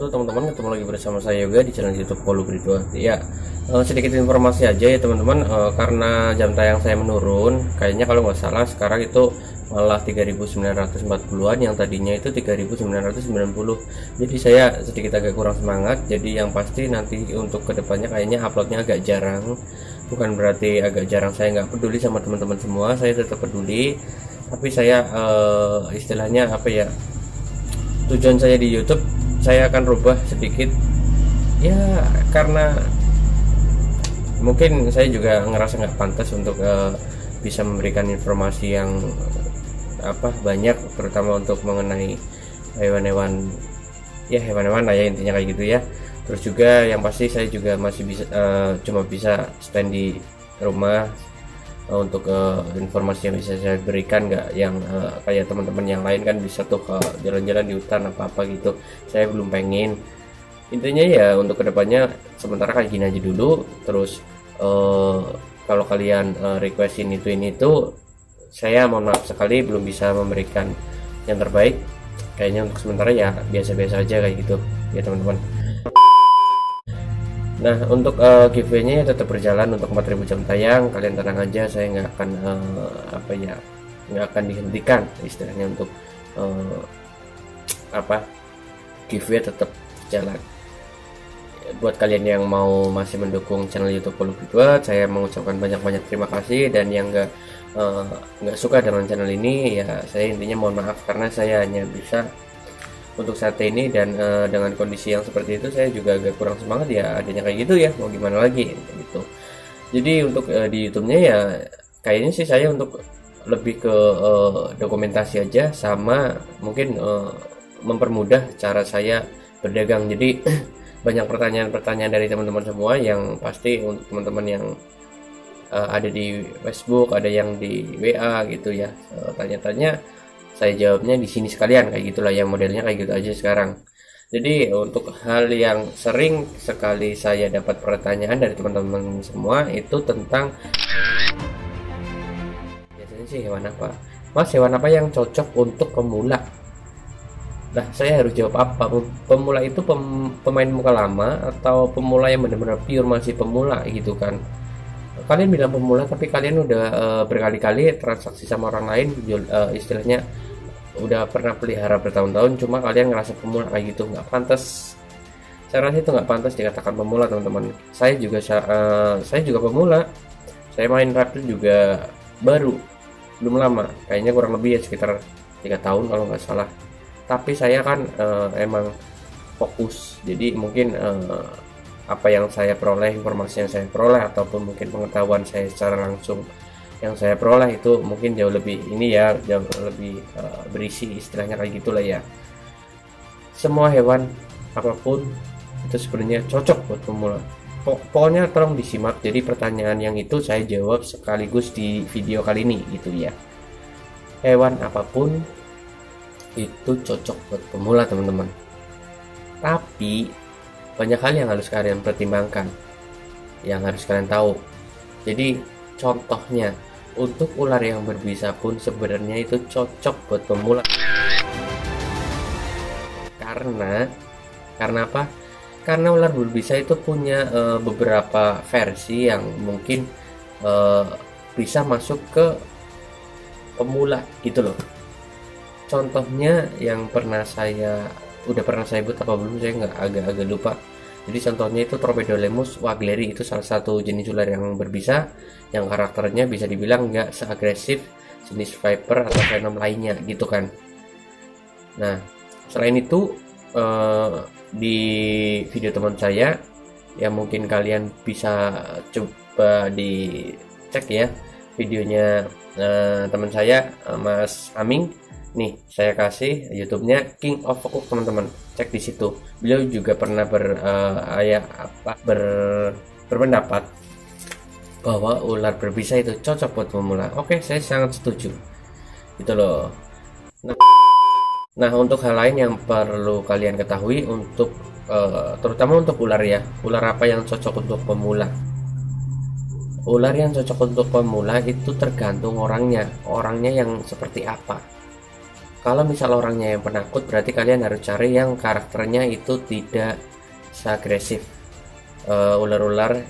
Teman-teman, ketemu lagi bersama saya Yoga di channel YouTube Polu Bridua. Ya, sedikit informasi aja ya teman-teman, karena jam tayang saya menurun, kayaknya kalau nggak salah sekarang itu malah 3940-an, yang tadinya itu 3990. Jadi saya sedikit agak kurang semangat. Jadi yang pasti nanti untuk kedepannya kayaknya uploadnya agak jarang. Bukan berarti agak jarang saya nggak peduli sama teman-teman semua, saya tetap peduli. Tapi saya istilahnya apa ya, tujuan saya di YouTube saya akan rubah sedikit ya, karena mungkin saya juga ngerasa nggak pantas untuk bisa memberikan informasi yang banyak, terutama untuk mengenai hewan-hewan lah ya, intinya kayak gitu ya. Terus juga yang pasti saya juga masih bisa cuma bisa stand di rumah untuk informasi yang bisa saya berikan, nggak yang kayak teman-teman yang lain kan bisa tuh ke jalan-jalan di hutan apa gitu. Saya belum pengen. Intinya ya untuk kedepannya sementara kayak gini aja dulu. Terus kalau kalian requestin ini tuh, saya mohon maaf sekali belum bisa memberikan yang terbaik. Kayaknya untuk sementara ya biasa-biasa aja kayak gitu ya teman-teman. Nah, untuk giveaway-nya ya tetap berjalan untuk 4000 jam tayang. Kalian tenang aja, saya nggak akan nggak akan dihentikan istilahnya untuk giveaway tetap jalan. Buat kalian yang mau masih mendukung channel YouTube Polu Bridua, saya mengucapkan banyak-banyak terima kasih. Dan yang nggak suka dengan channel ini ya, saya intinya mohon maaf, karena saya hanya bisa untuk saat ini, dan dengan kondisi yang seperti itu saya juga agak kurang semangat ya, adanya kayak gitu ya, mau gimana lagi gitu. Jadi untuk di YouTube-nya ya kayaknya sih saya untuk lebih ke dokumentasi aja, sama mungkin mempermudah cara saya berdagang. Jadi banyak pertanyaan-pertanyaan dari teman-teman semua, yang pasti untuk teman-teman yang ada di Facebook, ada yang di WA gitu ya, tanya-tanya, saya jawabnya di sini sekalian kayak gitulah ya, modelnya kayak gitu aja sekarang. Jadi untuk hal yang sering sekali saya dapat pertanyaan dari teman-teman semua itu tentang biasanya sih hewan apa, Mas, hewan apa yang cocok untuk pemula. Nah, saya harus jawab apa? Pemula itu pemain muka lama atau pemula yang benar-benar pure masih pemula gitu kan? Kalian bilang pemula tapi kalian udah berkali-kali transaksi sama orang lain, istilahnya udah pernah pelihara bertahun-tahun, cuma kalian ngerasa pemula kayak gitu, nggak pantas. Saya rasa itu nggak pantas dikatakan pemula teman-teman. Saya juga pemula. Saya main reptil juga baru, belum lama, kayaknya kurang lebih ya sekitar 3 tahun kalau nggak salah. Tapi saya kan emang fokus, jadi mungkin apa yang saya peroleh, informasi yang saya peroleh, ataupun mungkin pengetahuan saya secara langsung yang saya peroleh itu mungkin jauh lebih jauh lebih berisi, istilahnya kayak gitulah ya. Semua hewan apapun itu sebenarnya cocok buat pemula. Pokoknya tolong disimak, jadi pertanyaan yang itu saya jawab sekaligus di video kali ini gitu ya. Hewan apapun itu cocok buat pemula teman-teman, tapi banyak hal yang harus kalian pertimbangkan, yang harus kalian tahu. Jadi contohnya untuk ular yang berbisa pun sebenarnya itu cocok buat pemula. Karena apa? Karena ular berbisa itu punya beberapa versi yang mungkin bisa masuk ke pemula gitu loh. Contohnya yang udah pernah saya buat apa belum, saya nggak agak lupa. Jadi contohnya itu Torpedolemus wagleri, itu salah satu jenis ular yang berbisa yang karakternya bisa dibilang nggak seagresif jenis viper atau venom lainnya gitu kan. Nah, selain itu di video teman saya yang mungkin kalian bisa coba dicek ya, videonya teman saya Mas Aming. Nih saya kasih YouTube-nya King of Cook teman-teman, cek di situ. Beliau juga pernah berpendapat bahwa ular berbisa itu cocok buat pemula. Oke, saya sangat setuju gitu loh. Nah, untuk hal lain yang perlu kalian ketahui untuk terutama untuk ular ya, ular apa yang cocok untuk pemula. Ular yang cocok untuk pemula itu tergantung orangnya yang seperti apa. Kalau misal orangnya yang penakut, berarti kalian harus cari yang karakternya itu tidak seagresif. Ular-ular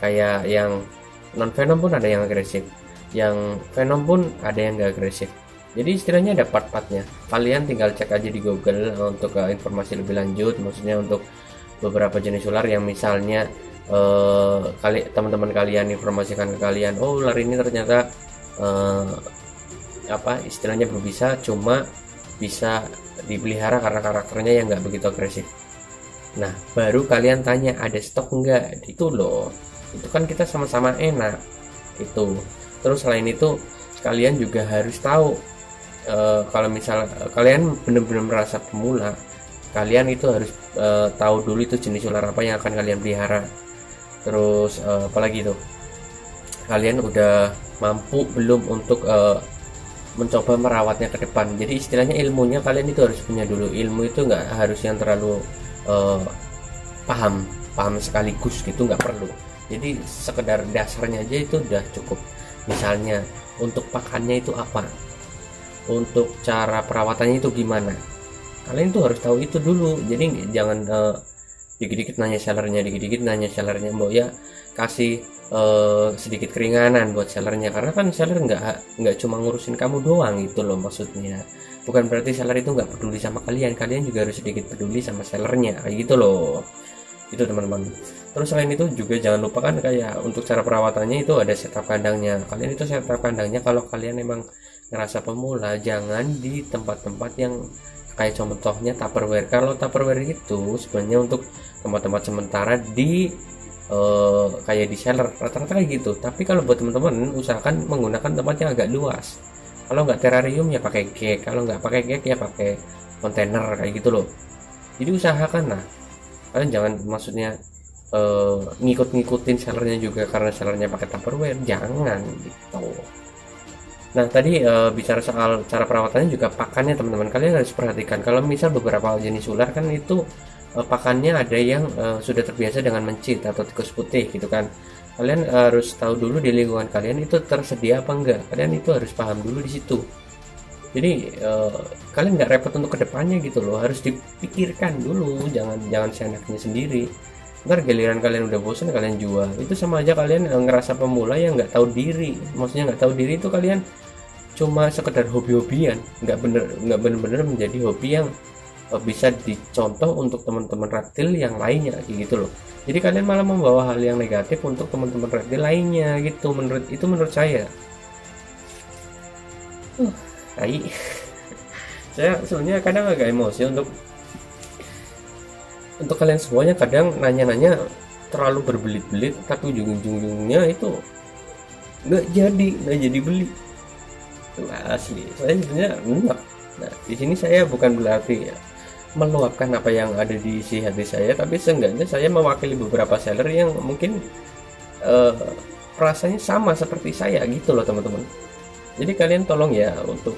kayak yang non venom pun ada yang agresif, yang venom pun ada yang gak agresif. Jadi istilahnya ada part-partnya. Kalian tinggal cek aja di Google untuk informasi lebih lanjut, maksudnya untuk beberapa jenis ular yang misalnya teman-teman kalian informasikan ke kalian, oh ular ini ternyata istilahnya berbisa, cuma bisa dipelihara karena karakternya yang nggak begitu agresif. Nah, baru kalian tanya ada stok nggak, itu loh. Itu kan kita sama-sama enak itu. Terus selain itu kalian juga harus tahu kalau misal kalian benar-benar merasa pemula, kalian itu harus tahu dulu itu jenis ular apa yang akan kalian pelihara. Terus apalagi itu, kalian udah mampu belum untuk mencoba merawatnya ke depan. Jadi istilahnya ilmunya kalian itu harus punya dulu. Ilmu itu nggak harus yang terlalu paham sekaligus gitu, nggak perlu. Jadi sekedar dasarnya aja itu udah cukup. Misalnya untuk pakannya itu apa, untuk cara perawatannya itu gimana, kalian tuh harus tahu itu dulu. Jadi jangan dikit-dikit nanya sellernya, mbok ya kasih sedikit keringanan buat sellernya, karena kan seller nggak cuma ngurusin kamu doang gitu loh maksudnya. Bukan berarti seller itu nggak peduli sama kalian juga harus sedikit peduli sama sellernya kayak gitu loh. Itu teman-teman. Terus selain itu juga jangan lupa kan kayak untuk cara perawatannya itu ada setup kandangnya. Kalian itu setup kandangnya kalau kalian emang ngerasa pemula, jangan di tempat-tempat yang kayak contohnya Tupperware. Kalau Tupperware itu sebenarnya untuk tempat-tempat sementara di kayak di seller rata-rata kayak gitu. Tapi kalau buat teman-teman usahakan menggunakan tempat yang agak luas. Kalau nggak terrarium ya pakai gek, kalau nggak pakai gek ya pakai kontainer kayak gitu loh. Jadi usahakan lah, kalian jangan maksudnya ngikutin sellernya juga karena sellernya pakai Tupperware, jangan gitu. Nah tadi bicara soal cara perawatannya juga pakannya teman-teman, kalian harus perhatikan. Kalau misal beberapa jenis ular kan itu pakannya ada yang sudah terbiasa dengan mencit atau tikus putih gitu kan. Kalian harus tahu dulu di lingkungan kalian itu tersedia apa enggak. Kalian itu harus paham dulu di situ. Jadi kalian nggak repot untuk kedepannya gitu loh, harus dipikirkan dulu, jangan seenaknya sendiri. Ntar giliran kalian udah bosan kalian jual, itu sama aja kalian ngerasa pemula yang nggak tahu diri. Maksudnya nggak tahu diri itu kalian cuma sekedar hobi-hobian, nggak bener-bener menjadi hobi yang bisa dicontoh untuk teman-teman reptil yang lainnya gitu loh. Jadi kalian malah membawa hal yang negatif untuk teman-teman reptil lainnya gitu, menurut saya. Saya sebenarnya kadang agak emosi untuk kalian semuanya. Kadang nanya-nanya terlalu berbelit-belit, tapi ujung-ujungnya itu nggak jadi beli. Itu asli. Saya sebenarnya enggak. Nah, di sini saya bukan berarti ya meluapkan apa yang ada di isi hati saya, tapi seenggaknya saya mewakili beberapa seller yang mungkin rasanya sama seperti saya gitu loh teman-teman. Jadi kalian tolong ya untuk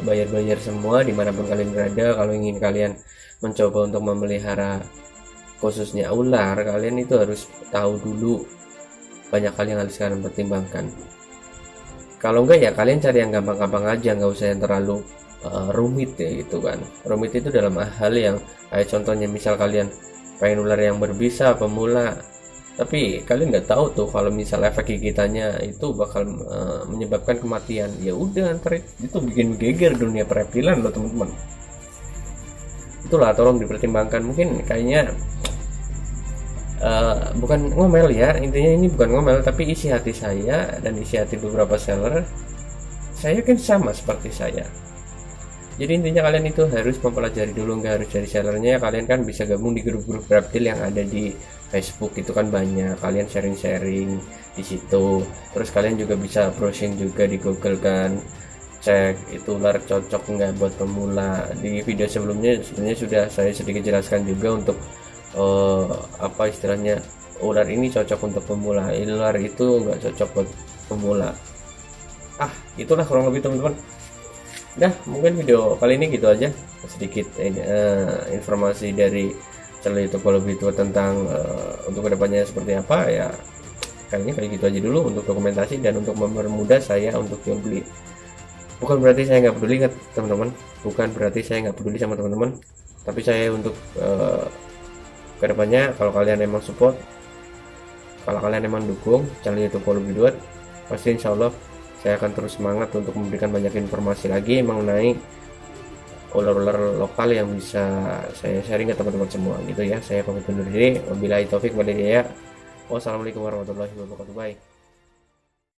bayar semua dimanapun kalian berada. Kalau ingin kalian mencoba untuk memelihara khususnya ular, kalian itu harus tahu dulu banyak hal yang harus kalian pertimbangkan. Kalau enggak ya kalian cari yang gampang-gampang aja, nggak usah yang terlalu rumit ya gitu kan. Rumit itu dalam hal yang kayak contohnya misal kalian pengen ular yang berbisa pemula, tapi kalian nggak tahu tuh kalau misal efek gigitannya itu bakal menyebabkan kematian, ya udah ntar itu bikin geger dunia pereptilan loh teman-teman. Itulah tolong dipertimbangkan. Mungkin kayaknya bukan ngomel ya, intinya ini bukan ngomel, tapi isi hati saya dan isi hati beberapa seller saya kan sama seperti saya. Jadi intinya kalian itu harus mempelajari dulu, nggak harus dari sellernya. Kalian kan bisa gabung di grup-grup reptil yang ada di Facebook, itu kan banyak, kalian sharing-sharing di situ. Terus kalian juga bisa browsing juga di Google kan, cek itu ular cocok nggak buat pemula. Di video sebelumnya sebenarnya sudah saya sedikit jelaskan juga untuk apa istilahnya, ular ini cocok untuk pemula, ular itu nggak cocok buat pemula. Itulah kurang lebih teman-teman. Nah, mungkin video kali ini gitu aja, sedikit informasi dari channel YouTube lebih tua tentang untuk kedepannya seperti apa ya. Kayaknya kayak gitu aja dulu untuk dokumentasi dan untuk mempermudah saya untuk jual beli. Bukan berarti saya nggak peduli kan teman-teman, bukan berarti saya nggak peduli sama teman-teman, tapi saya untuk kedepannya kalau kalian emang support, kalau kalian emang dukung channel YouTube lebih tua, pasti insya Allah saya akan terus semangat untuk memberikan banyak informasi lagi mengenai ular-ular lokal yang bisa saya sharing ke teman-teman semua gitu ya. Saya pamit undur diri. Wabillahi taufik walhidayah. Wassalamualaikum warahmatullahi wabarakatuh. Bye.